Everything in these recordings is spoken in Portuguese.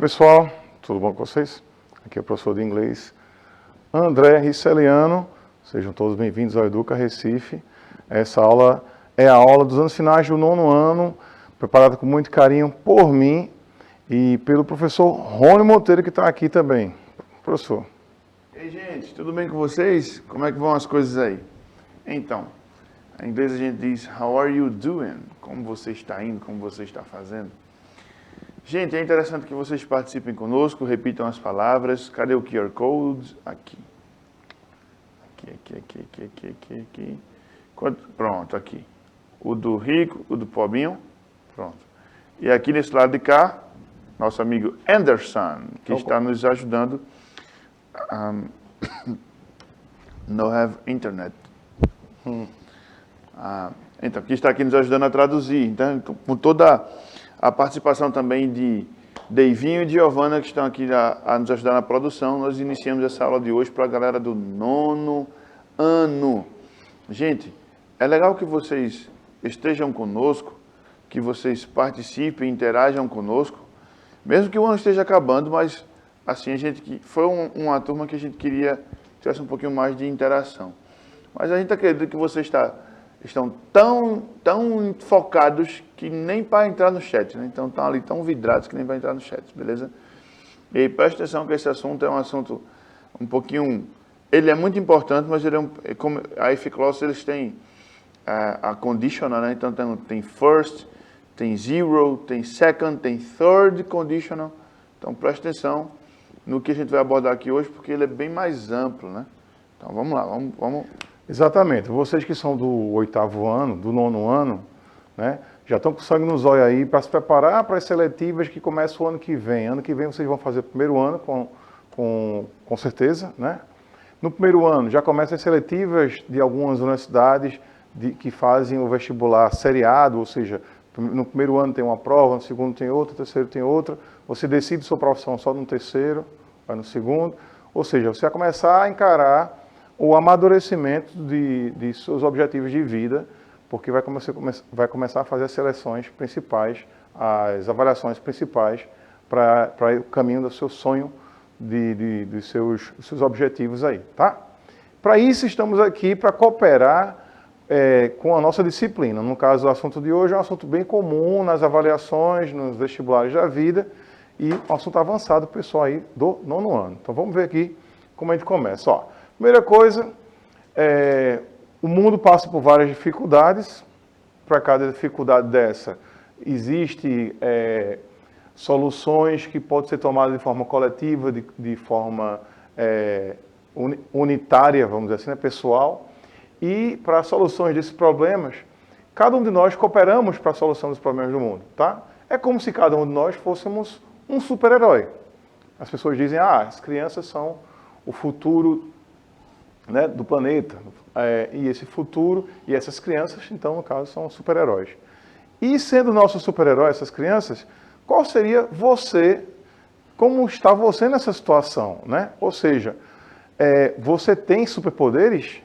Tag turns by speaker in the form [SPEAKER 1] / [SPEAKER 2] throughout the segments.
[SPEAKER 1] pessoal, tudo bom com vocês? Aqui é o professor de inglês André Riceliano. Sejam todos bem-vindos ao Educa Recife. Essa aula é a aula dos anos finais do 9º ano, preparada com muito carinho por mim e pelo professor Rony Monteiro, que está aqui também. Professor.
[SPEAKER 2] Ei, gente, tudo bem com vocês? Como é que vão as coisas aí? Então, em inglês a gente diz How are you doing? Como você está indo, como você está fazendo? Gente, é interessante que vocês participem conosco, repitam as palavras. Cadê o QR Code? Aqui. Aqui. Pronto, aqui. O do rico, o do pobrinho. Pronto. E aqui nesse lado de cá, nosso amigo Anderson, que está nos ajudando. No have internet. Então, que está aqui nos ajudando a traduzir. Então, com toda a participação também de Deivinho e de Giovana, que estão aqui a nos ajudar na produção, nós iniciamos essa aula de hoje para a galera do 9º ano. Gente, é legal que vocês estejam conosco, que vocês participem, interajam conosco, mesmo que o ano esteja acabando, mas assim, foi uma turma que a gente queria que tivesse um pouquinho mais de interação. Mas a gente acredita que vocês estão tão focados que nem para entrar no chat, né? Então estão ali tão vidrados que nem para entrar no chat, beleza? E aí, preste atenção que esse assunto é um assunto um pouquinho... Ele é muito importante, mas ele como a if clause, eles têm a conditional, né? Então tem first, tem zero, tem second, tem third conditional. Então preste atenção no que a gente vai abordar aqui hoje, porque ele é bem mais amplo, né? Então vamos lá, vamos...
[SPEAKER 1] Exatamente. Vocês que são do 8º ano, do 9º ano, né, já estão com sangue nos olhos aí para se preparar para as seletivas que começam o ano que vem. Ano que vem vocês vão fazer o primeiro ano, com certeza, né? No primeiro ano já começam as seletivas de algumas universidades que fazem o vestibular seriado, ou seja, no primeiro ano tem uma prova, no segundo tem outra, no terceiro tem outra. Você decide sua profissão só no terceiro, vai no segundo. Ou seja, você vai começar a encarar o amadurecimento de seus objetivos de vida, porque vai começar a fazer as seleções principais, as avaliações principais para o caminho do seu sonho, dos seus objetivos aí, tá? Para isso estamos aqui para cooperar com a nossa disciplina. No caso, o assunto de hoje é um assunto bem comum nas avaliações, nos vestibulares da vida, e um assunto avançado pessoal aí do 9º ano. Então vamos ver aqui como a gente começa. Ó, primeira coisa, o mundo passa por várias dificuldades. Para cada dificuldade dessa, existe soluções que podem ser tomadas de forma coletiva, de forma unitária, vamos dizer assim, né, pessoal. E para soluções desses problemas, cada um de nós cooperamos para a solução dos problemas do mundo, tá? É como se cada um de nós fôssemos um super-herói. As pessoas dizem, as crianças são o futuro, né, do planeta, e esse futuro, e essas crianças, então, no caso, são super-heróis. E sendo nosso super-herói, essas crianças, qual seria você, como está você nessa situação, né? Ou seja, você tem superpoderes?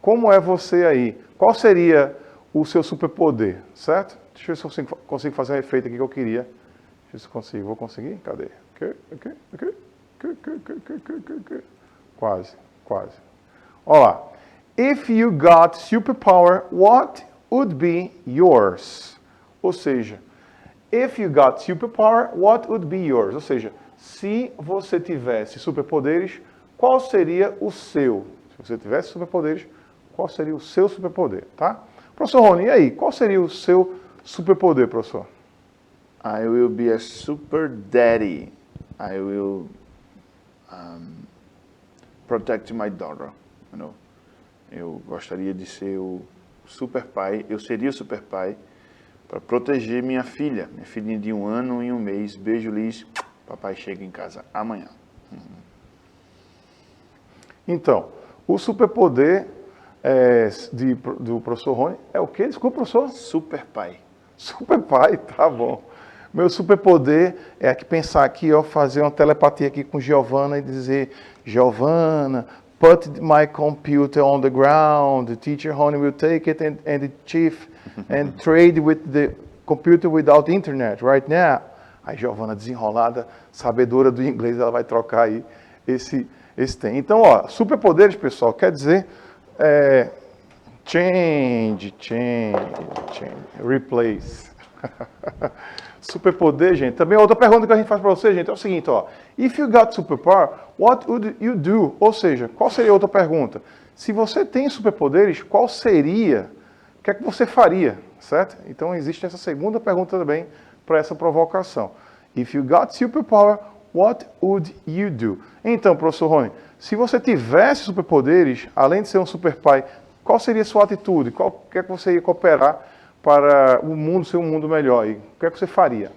[SPEAKER 1] Como é você aí? Qual seria o seu superpoder, certo? Deixa eu ver se eu consigo fazer um efeito aqui que eu queria. Deixa eu ver se eu consigo. Vou conseguir? Cadê? Quase. Olha lá. If you got superpower, what would be yours? Ou seja, if you got superpower, what would be yours? Ou seja, se você tivesse superpoderes, qual seria o seu? Se você tivesse superpoderes, qual seria o seu superpoder, tá? Professor Rony, e aí? Qual seria o seu superpoder, professor?
[SPEAKER 2] I will be a super daddy. I will protect my daughter. You know? Eu gostaria de ser o super pai. Eu seria o super pai para proteger minha filhinha de 1 ano e 1 mês. Beijo, Liz. Papai chega em casa amanhã.
[SPEAKER 1] Então, o superpoder do professor Rony é o quê? Desculpa, professor?
[SPEAKER 2] Super pai.
[SPEAKER 1] Super pai, tá bom. Meu superpoder é pensar aqui, ó, fazer uma telepatia aqui com Giovana e dizer, Giovana, put my computer on the ground, the teacher Rony will take it and the chief and trade with the computer without internet right now. Aí Giovana, desenrolada, sabedora do inglês, ela vai trocar aí esse tem. Então, ó, superpoderes, pessoal, quer dizer change, replace. Superpoder, gente. Também outra pergunta que a gente faz para você, gente, é o seguinte, ó. If you got superpower, what would you do? Ou seja, qual seria outra pergunta? Se você tem superpoderes, qual seria? O que é que você faria, certo? Então existe essa segunda pergunta também para essa provocação. If you got superpower, what would you do? Então, professor Rony, se você tivesse superpoderes, além de ser um super pai, qual seria a sua atitude? O que é que você ia cooperar para o mundo ser um mundo melhor? E o que é que você faria?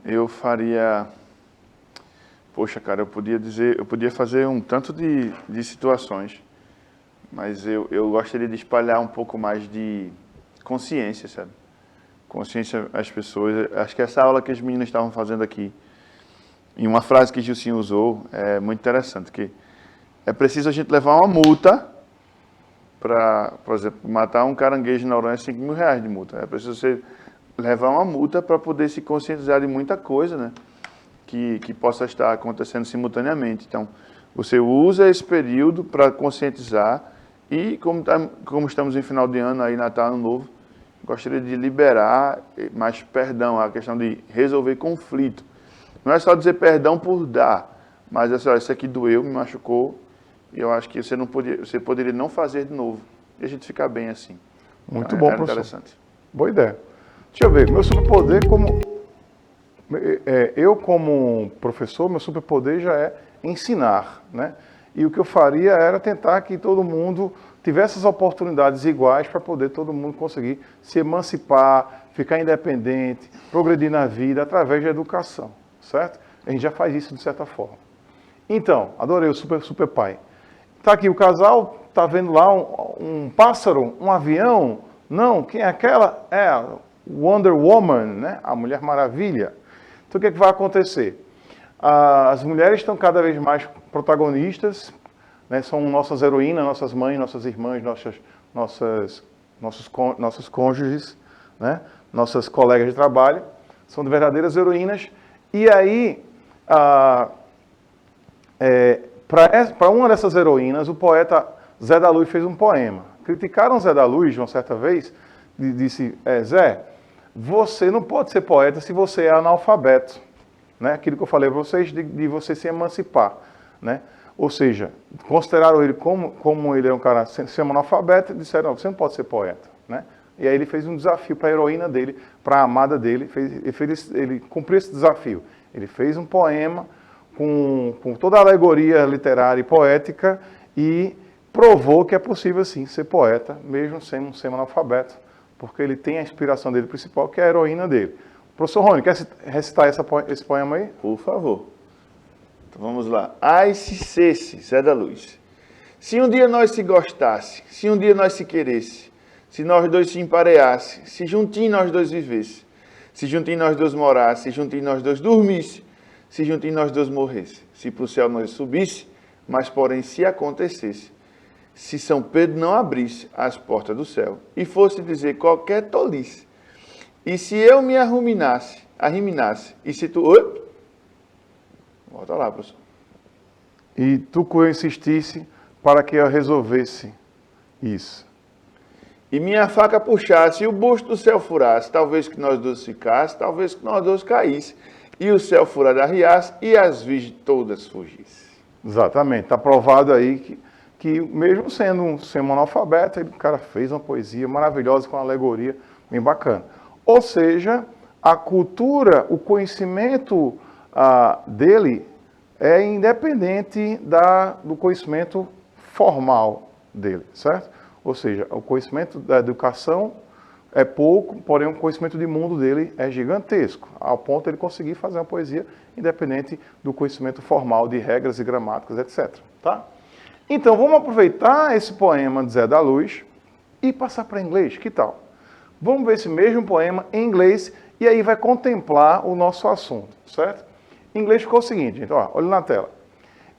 [SPEAKER 2] Eu faria... Poxa, cara, eu podia fazer um tanto de situações, mas eu gostaria de espalhar um pouco mais de consciência, sabe? Consciência às pessoas. Acho que essa aula que as meninas estavam fazendo aqui, em uma frase que Gilcinho usou, é muito interessante, que é preciso a gente levar uma multa para, por exemplo, matar um caranguejo na Noronha, R$5 mil de multa. É preciso você levar uma multa para poder se conscientizar de muita coisa, né? Que possa estar acontecendo simultaneamente. Então, você usa esse período para conscientizar e, como estamos em final de ano, aí Natal, Ano Novo, gostaria de liberar mais perdão, a questão de resolver conflito. Não é só dizer perdão por dar, mas é só, isso aqui doeu, me machucou, e eu acho que você poderia não fazer de novo, e a gente ficar bem assim.
[SPEAKER 1] Muito
[SPEAKER 2] então,
[SPEAKER 1] bom, professor.
[SPEAKER 2] Interessante.
[SPEAKER 1] Boa ideia. Deixa eu ver, meu superpoder eu como professor, meu superpoder já é ensinar, né? E o que eu faria era tentar que todo mundo tivesse as oportunidades iguais para poder todo mundo conseguir se emancipar, ficar independente, progredir na vida através da educação, certo? A gente já faz isso de certa forma. Então, adorei o super pai. Tá aqui o casal, tá vendo lá um pássaro, um avião? Não, quem é aquela? É a Wonder Woman, né? A Mulher Maravilha. Então, o que é que vai acontecer? As mulheres estão cada vez mais protagonistas, né? São nossas heroínas, nossas mães, nossas irmãs, nossos cônjuges, né? Nossas colegas de trabalho, são verdadeiras heroínas. E aí, para uma dessas heroínas, o poeta Zé da Luz fez um poema. Criticaram Zé da Luz, uma certa vez, e disse, Zé, você não pode ser poeta se você é analfabeto. Né? Aquilo que eu falei para vocês, de você se emancipar. Né? Ou seja, consideraram ele como ele é um cara sem analfabeto, e disseram, não, você não pode ser poeta. Né? E aí ele fez um desafio para a heroína dele, para a amada dele, ele cumpriu esse desafio. Ele fez um poema com toda a alegoria literária e poética e provou que é possível, sim, ser poeta, mesmo sem um analfabeto, porque ele tem a inspiração dele principal, que é a heroína dele. Professor Rony, quer recitar esse poema aí?
[SPEAKER 2] Por favor. Então vamos lá. Ai, se cesse, Zé da Luz. Se um dia nós se gostasse, se um dia nós se queresse, se nós dois se empareasse, se juntinho nós dois vivesse, se juntinho nós dois morasse, se juntinho nós dois dormisse, se juntinho nós dois morresse, se para o céu nós subisse, mas porém se acontecesse, se São Pedro não abrisse as portas do céu e fosse dizer qualquer tolice, e se eu me arriminasse, e se tu... Volta lá, professor.
[SPEAKER 1] E tu insistisse para que eu resolvesse isso.
[SPEAKER 2] E minha faca puxasse e o busto do céu furasse, talvez que nós dois ficasse, talvez que nós dois caísse, e o céu furado arriasse e as virgens todas fugissem.
[SPEAKER 1] Exatamente, está provado aí que mesmo sendo um analfabeto, o cara fez uma poesia maravilhosa com uma alegoria bem bacana. Ou seja, a cultura, o conhecimento dele é independente do conhecimento formal dele, certo? Ou seja, o conhecimento da educação é pouco, porém o conhecimento de mundo dele é gigantesco, ao ponto de ele conseguir fazer uma poesia independente do conhecimento formal de regras e gramáticas, etc. Tá? Então, vamos aproveitar esse poema de Zé da Luz e passar para inglês, que tal? Vamos ver esse mesmo poema em inglês e aí vai contemplar o nosso assunto, certo? Em inglês ficou o seguinte, gente, ó, olha na tela.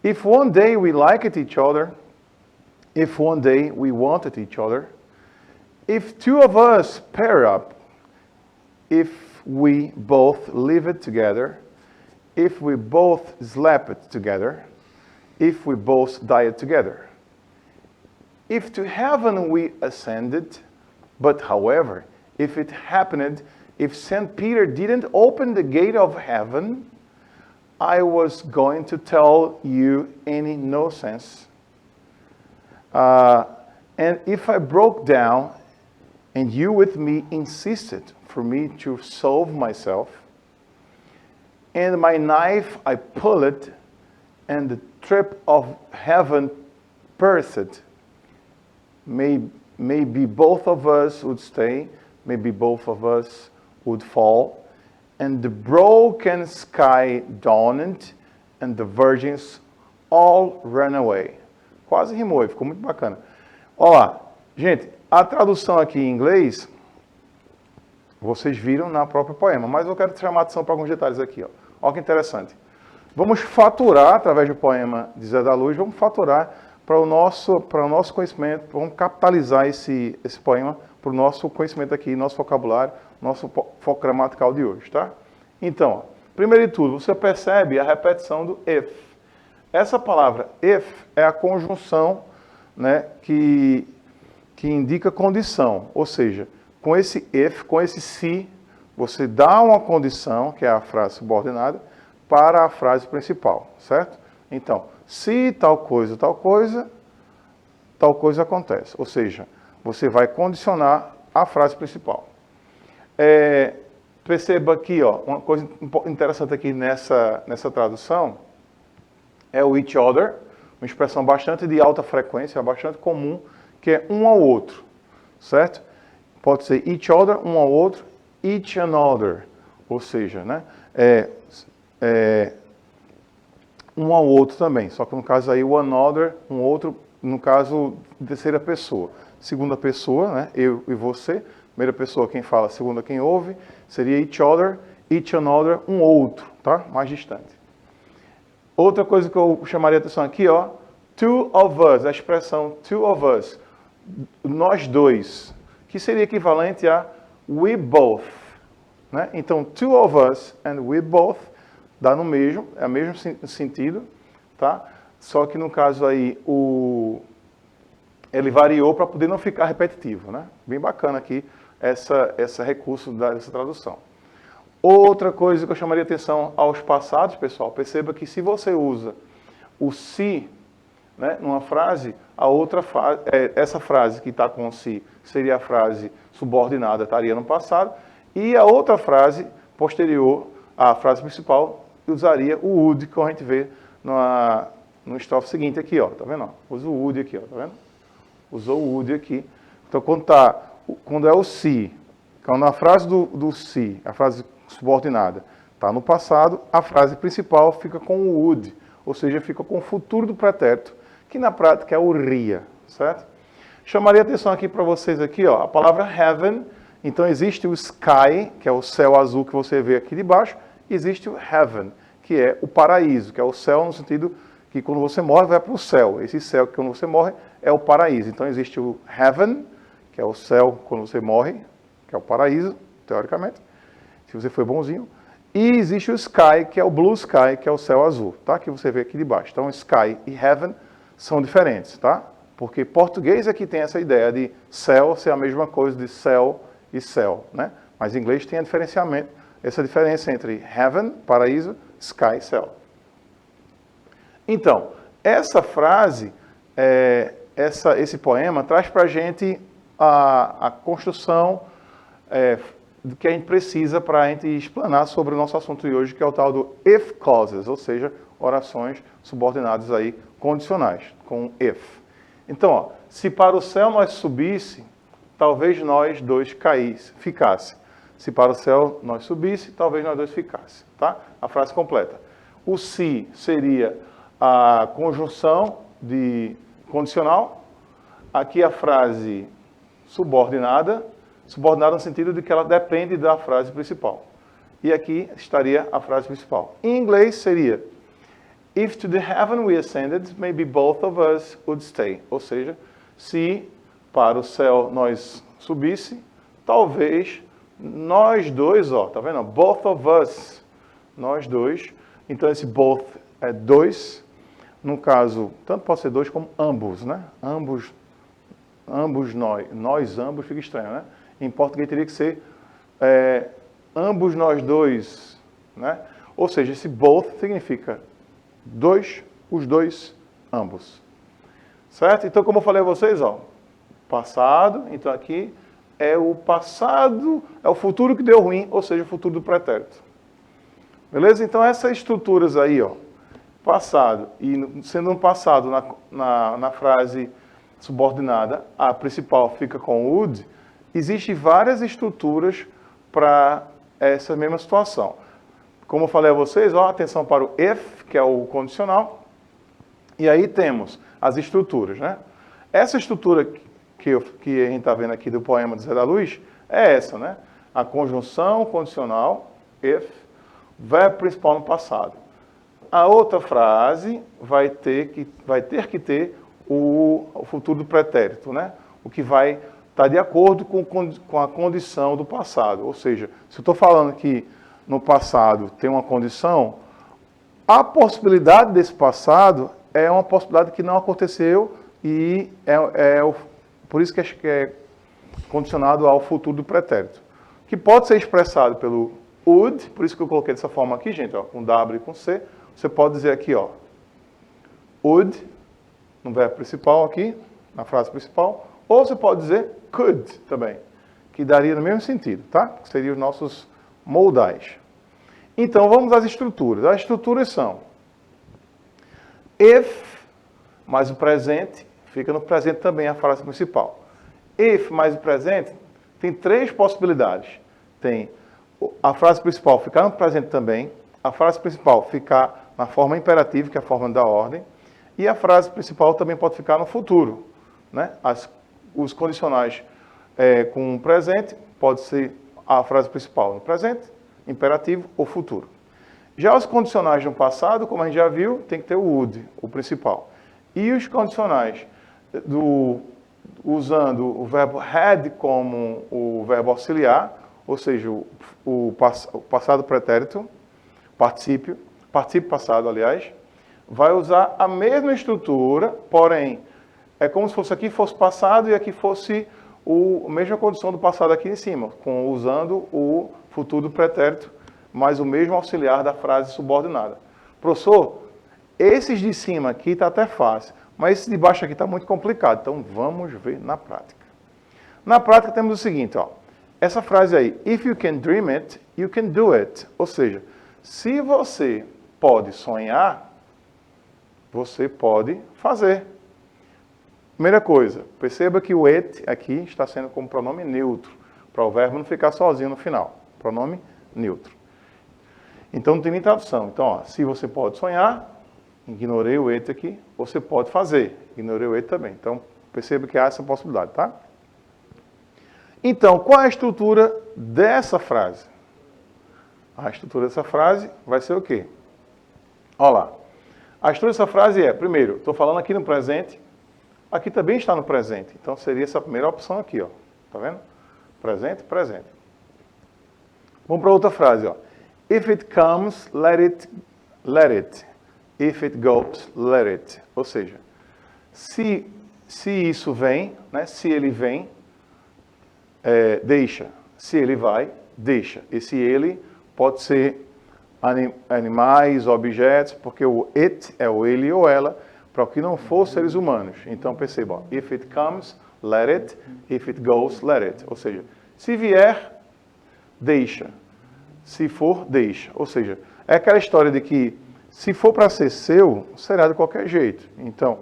[SPEAKER 1] If one day we liked each other, if one day we wanted each other, if two of us pair up, if we both lived together, if we both slept together, if we both died together. If to heaven we ascended, but however, if it happened, if St. Peter didn't open the gate of heaven, I was going to tell you any nonsense. And if I broke down and you with me insisted for me to solve myself, and my knife I pulled, and the trip of heaven pierced, maybe both of us would stay, maybe both of us would fall, and the broken sky dawned, and the virgins all ran away. Quase rimou, ficou muito bacana. Olha lá, gente, a tradução aqui em inglês, vocês viram na própria poema, mas eu quero chamar a atenção para alguns detalhes aqui. Olha que interessante. Vamos faturar, através do poema de Zé da Luz, vamos faturar para o nosso conhecimento, vamos capitalizar esse poema para o nosso conhecimento aqui, nosso vocabulário, nosso foco gramatical de hoje, tá? Então, primeiro de tudo, você percebe a repetição do if. Essa palavra if é a conjunção, né, que indica condição, ou seja, com esse if, com esse se, você dá uma condição, que é a frase subordinada, para a frase principal, certo? Então, se tal coisa acontece. Ou seja, você vai condicionar a frase principal. Perceba aqui, ó, uma coisa interessante aqui nessa tradução é o each other, uma expressão bastante de alta frequência, bastante comum, que é um ao outro, certo? Pode ser each other, um ao outro, each another, ou seja, né, um ao outro também, só que no caso aí o another, um outro, no caso terceira pessoa. Segunda pessoa, né, eu e você. Primeira pessoa quem fala, segunda quem ouve, seria each other, each another, um outro, tá? Mais distante. Outra coisa que eu chamaria a atenção aqui, ó, two of us, a expressão two of us, nós dois, que seria equivalente a we both, né? Então, two of us and we both dá no mesmo, é o mesmo sentido, tá? Só que no caso aí, ele variou para poder não ficar repetitivo, né? Bem bacana aqui esse recurso dessa tradução. Outra coisa que eu chamaria atenção aos passados, pessoal, perceba que se você usa o se, né, numa frase, essa frase que está com o se seria a frase subordinada, estaria no passado, e a outra frase posterior à frase principal usaria o would, que a gente vê no estrofe seguinte aqui, ó, tá vendo? Usa o would aqui, ó, tá vendo? Usou o would aqui. Então, quando é o se, quando a frase do se, a frase subordinada, está no passado, a frase principal fica com o would, ou seja, fica com o futuro do pretérito, que na prática é o ria, certo? Chamaria atenção aqui para vocês aqui, ó, a palavra heaven. Então existe o sky, que é o céu azul que você vê aqui de baixo, e existe o heaven, que é o paraíso, que é o céu no sentido que quando você morre vai para o céu. Esse céu que quando você morre é o paraíso. Então existe o heaven, que é o céu quando você morre, que é o paraíso, teoricamente, se você foi bonzinho. E existe o sky, que é o blue sky, que é o céu azul, tá? Que você vê aqui de baixo. Então sky e heaven são diferentes, tá? Porque português é que tem essa ideia de céu ser a mesma coisa de céu e céu, né? Mas em inglês tem essa diferença entre heaven, paraíso, sky, céu. Então, essa frase, esse poema traz para a gente a construção que a gente precisa para a gente explanar sobre o nosso assunto de hoje, que é o tal do if clauses, ou seja, orações subordinadas aí, condicionais, com if. Então, ó, se para o céu nós subisse, talvez nós dois ficasse. Se para o céu nós subisse, talvez nós dois ficasse, tá? A frase completa. O se seria a conjunção de condicional. Aqui a frase subordinada no sentido de que ela depende da frase principal. E aqui estaria a frase principal. Em inglês seria if to the heaven we ascended, maybe both of us would stay. Ou seja, se para o céu nós subisse, talvez nós dois, ó, tá vendo? Both of us, nós dois. Então esse both é dois. No caso, tanto pode ser dois como ambos, né? Ambos nós ambos, fica estranho, né? Em português teria que ser ambos nós dois, né? Ou seja, esse both significa dois, os dois, ambos. Certo? Então, como eu falei a vocês, ó, passado, então aqui é o passado, é o futuro que deu ruim, ou seja, o futuro do pretérito. Beleza? Então, essas estruturas aí, ó, passado, e sendo um passado na frase subordinada, a principal fica com would, existem várias estruturas para essa mesma situação. Como eu falei a vocês, ó, atenção para o if, que é o condicional, e aí temos as estruturas, né? Essa estrutura que a gente está vendo aqui do poema do Zé da Luz é essa, né? A conjunção condicional, if, verbo principal no passado. A outra frase vai ter que ter o futuro do pretérito, né? O que vai estar de acordo com a condição do passado. Ou seja, se eu estou falando que no passado tem uma condição, a possibilidade desse passado é uma possibilidade que não aconteceu e por isso que é condicionado ao futuro do pretérito. Que pode ser expressado pelo would, por isso que eu coloquei dessa forma aqui, gente, ó, com W e com C. Você pode dizer aqui, ó, would, no verbo principal aqui, na frase principal, ou você pode dizer could também, que daria no mesmo sentido, tá? Que seriam os nossos modais. Então, vamos às estruturas. As estruturas são if mais o presente, fica no presente também a frase principal. If mais o presente tem três possibilidades. Tem a frase principal ficar no presente também, a frase principal ficar na forma imperativa, que é a forma da ordem, e a frase principal também pode ficar no futuro, né? Os condicionais com o presente pode ser a frase principal no presente, imperativo ou futuro. Já os condicionais no passado, como a gente já viu, tem que ter o would, o principal. E os condicionais usando o verbo had como o verbo auxiliar, ou seja, o passado pretérito, particípio passado, aliás, vai usar a mesma estrutura, porém, é como se fosse aqui fosse passado e aqui fosse a mesma condição do passado aqui em cima, usando o futuro do pretérito, mas o mesmo auxiliar da frase subordinada. Professor, esses de cima aqui está até fácil, mas esse de baixo aqui está muito complicado, então vamos ver na prática. Na prática temos o seguinte, ó, essa frase aí, if you can dream it, you can do it. Ou seja, se você pode sonhar, você pode fazer. Primeira coisa, perceba que o it aqui está sendo como pronome neutro, para o verbo não ficar sozinho no final. Pronome neutro. Então não tem nem tradução. Então, ó, se você pode sonhar, ignorei o it aqui, você pode fazer, ignorei o it também. Então, perceba que há essa possibilidade, tá? Então, qual é a estrutura dessa frase? A estrutura dessa frase vai ser o quê? Olha lá. A estrutura dessa frase é, primeiro, estou falando aqui no presente, aqui também está no presente. Então, seria essa primeira opção aqui, ó. Tá vendo? Presente, presente. Vamos para outra frase, ó. If it comes, let it. If it goes, let it. Ou seja, se isso vem, né? Se ele vem, deixa. Se ele vai, deixa. Esse ele pode ser animais, objetos, porque o it é o ele ou ela, para o que não for seres humanos. Então, perceba, ó, if it comes, let it. If it goes, let it. Ou seja, se vier, deixa. Se for, deixa. Ou seja, é aquela história de que se for para ser seu, será de qualquer jeito. Então,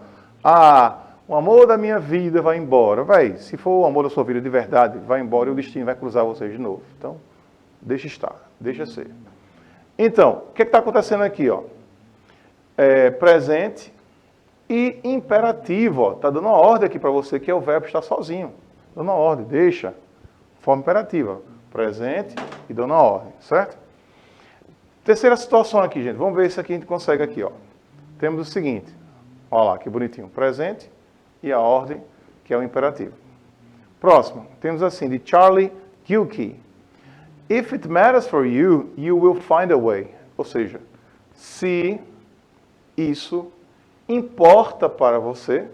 [SPEAKER 1] o amor da minha vida vai embora. Vai, se for o amor da sua vida de verdade, vai embora e o destino vai cruzar vocês de novo. Então, deixa estar, deixa ser. Então, o que está acontecendo aqui? Ó? Presente e imperativo. Está dando uma ordem aqui para você, que é o verbo estar sozinho. Dando uma ordem, deixa. Forma imperativa. Presente e dando uma ordem, certo? Terceira situação aqui, gente. Vamos ver se aqui a gente consegue aqui, ó. Temos o seguinte. Olha lá, que bonitinho. Presente e a ordem, que é o imperativo. Próximo. Temos assim, de Charlie Gilkey. If it matters for you, you will find a way. Ou seja, se isso importa para você,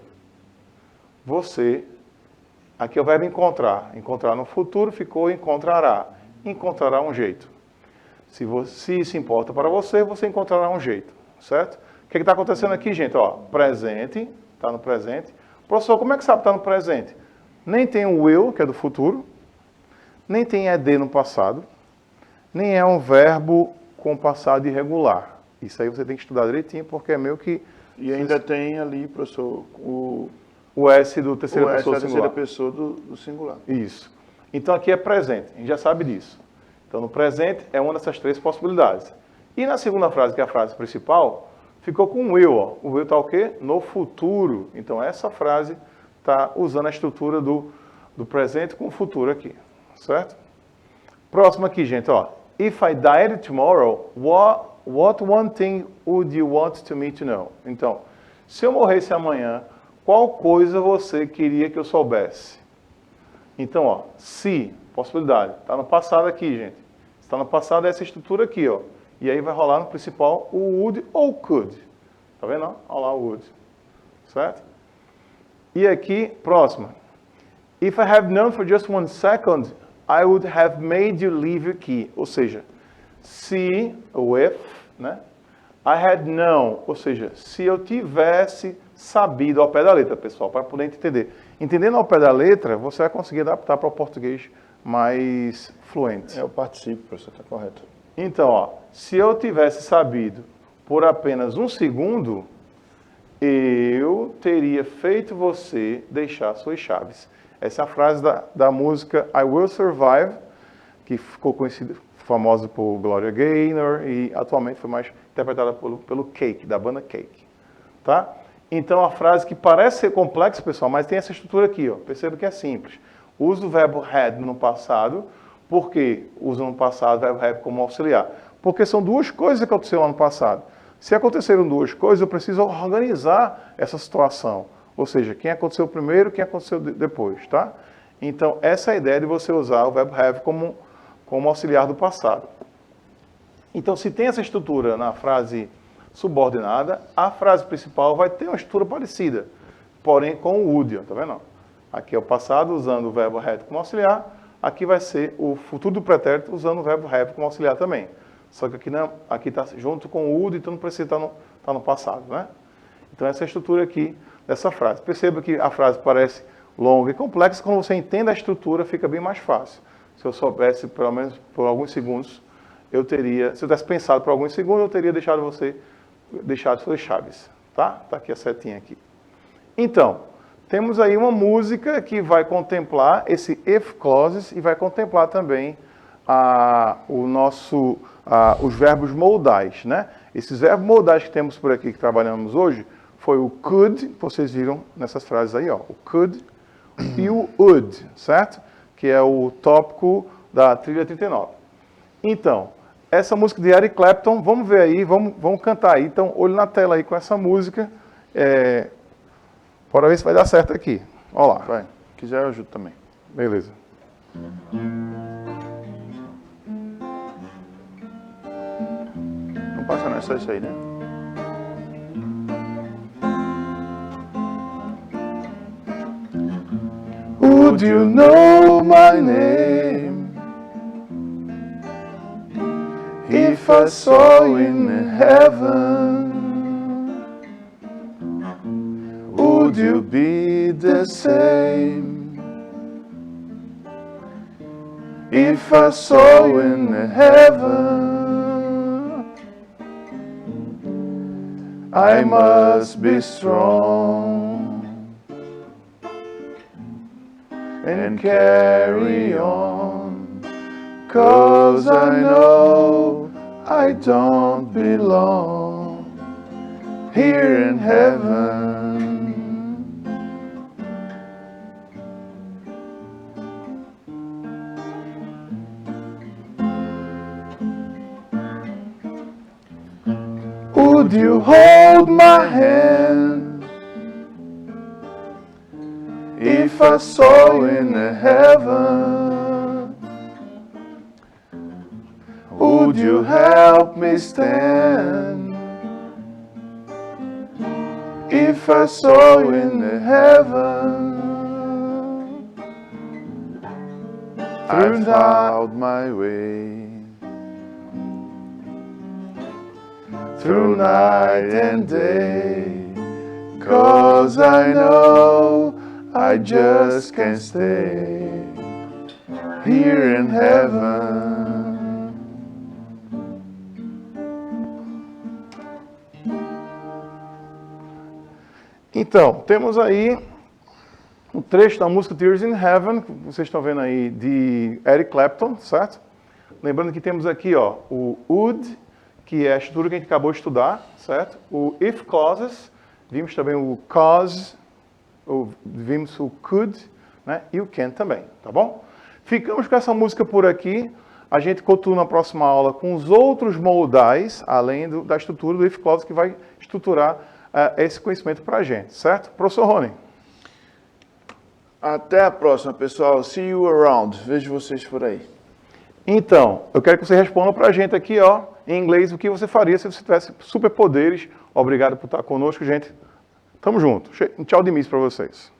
[SPEAKER 1] aqui é o verbo encontrar. Encontrar no futuro ficou encontrará. Encontrará um jeito. Se isso importa para você, você encontrará um jeito, certo? O que está acontecendo aqui, gente? Ó, presente, está no presente. Professor, como é que sabe que está no presente? Nem tem o will, que é do futuro, nem tem ed no passado, nem é um verbo com passado irregular. Isso aí você tem que estudar direitinho, porque é meio que...
[SPEAKER 2] E ainda tem ali, professor, o
[SPEAKER 1] S do terceira pessoa
[SPEAKER 2] da
[SPEAKER 1] singular.
[SPEAKER 2] terceira pessoa do singular.
[SPEAKER 1] Isso. Então aqui é presente, a gente já sabe disso. Então no presente é uma dessas três possibilidades. E na segunda frase, que é a frase principal, ficou com will. Ó. O will está o quê? No futuro. Então essa frase está usando a estrutura do presente com o futuro aqui. Certo? Próximo aqui, gente. Ó. If I died tomorrow, what one thing would you want to me to know? Então, se eu morresse amanhã, qual coisa você queria que eu soubesse? Então, ó, se, possibilidade. Está no passado aqui, gente. Está no passado é essa estrutura aqui, ó. E aí vai rolar no principal o would ou could. Tá vendo? Olha lá o would. Certo? E aqui, próxima. If I have known for just 1 second, I would have made you leave your key. Ou seja, se, ou if, né? I had known, ou seja, se eu tivesse sabido ao pé da letra, pessoal, para poder entender. Entendendo ao pé da letra, você vai conseguir adaptar para o português mais fluente.
[SPEAKER 2] É o particípio, professor, está correto.
[SPEAKER 1] Então, ó, se eu tivesse sabido por apenas 1 segundo, eu teria feito você deixar suas chaves. Essa é a frase da música I Will Survive, que ficou conhecida, famosa por Gloria Gaynor e atualmente foi mais interpretada pelo Cake, da banda Cake. Tá? Então, a frase que parece ser complexa, pessoal, mas tem essa estrutura aqui. Ó. Perceba que é simples. Usa o verbo had no passado. Por que usa no passado o verbo have como auxiliar? Porque são duas coisas que aconteceram lá no passado. Se aconteceram duas coisas, eu preciso organizar essa situação. Ou seja, quem aconteceu primeiro, quem aconteceu depois, tá? Então, essa é a ideia de você usar o verbo have como auxiliar do passado. Então, se tem essa estrutura na frase subordinada, a frase principal vai ter uma estrutura parecida, porém com o would, tá vendo? Aqui é o passado usando o verbo had como auxiliar, aqui vai ser o futuro do pretérito usando o verbo have como auxiliar também. Só que aqui está junto com o would, então não precisa estar no passado, né? Então essa é a estrutura aqui dessa frase. Perceba que a frase parece longa e complexa, quando você entende a estrutura fica bem mais fácil. Se eu soubesse, pelo menos por alguns segundos, se eu tivesse pensado por alguns segundos, eu teria deixado suas chaves, tá? Tá aqui a setinha aqui. Então, temos aí uma música que vai contemplar esse if clauses e vai contemplar também os verbos modais, né? Esses verbos modais que temos por aqui, que trabalhamos hoje, foi o could, que vocês viram nessas frases aí, ó, o could e o would, certo? Que é o tópico da trilha 39. Então, essa música de Eric Clapton, vamos ver aí, vamos cantar aí. Então, olho na tela aí com essa música, bora ver se vai dar certo aqui. Olha lá.
[SPEAKER 2] Vai, se quiser eu ajudo também.
[SPEAKER 1] Beleza.
[SPEAKER 2] Não passa não, é só isso aí, né?
[SPEAKER 1] Would you know my name if I saw you in heaven? Would you be the same if I saw you in heaven? I must be strong and carry on, 'cause I know I don't belong here in heaven. Would you hold my hand if I saw you in heaven?
[SPEAKER 2] you help me stand. If I saw in the heaven, I found my way. Through night and day, 'cause I know I just can't stay here in heaven.
[SPEAKER 1] Então, temos aí um trecho da música Tears in Heaven, que vocês estão vendo aí, de Eric Clapton, certo? Lembrando que temos aqui, ó, o would, que é a estrutura que a gente acabou de estudar, certo? O if clauses, vimos também o cause, vimos o could, né? E o can também, tá bom? Ficamos com essa música por aqui. A gente continua na próxima aula com os outros modais, além da estrutura do if clause, que vai estruturar esse conhecimento para a gente, certo? Professor Rony.
[SPEAKER 2] Até a próxima, pessoal. See you around. Vejo vocês por aí.
[SPEAKER 1] Então, eu quero que você responda para a gente aqui, ó, em inglês, o que você faria se você tivesse superpoderes. Obrigado por estar conosco, gente. Tamo junto. Um tchau de miss para vocês.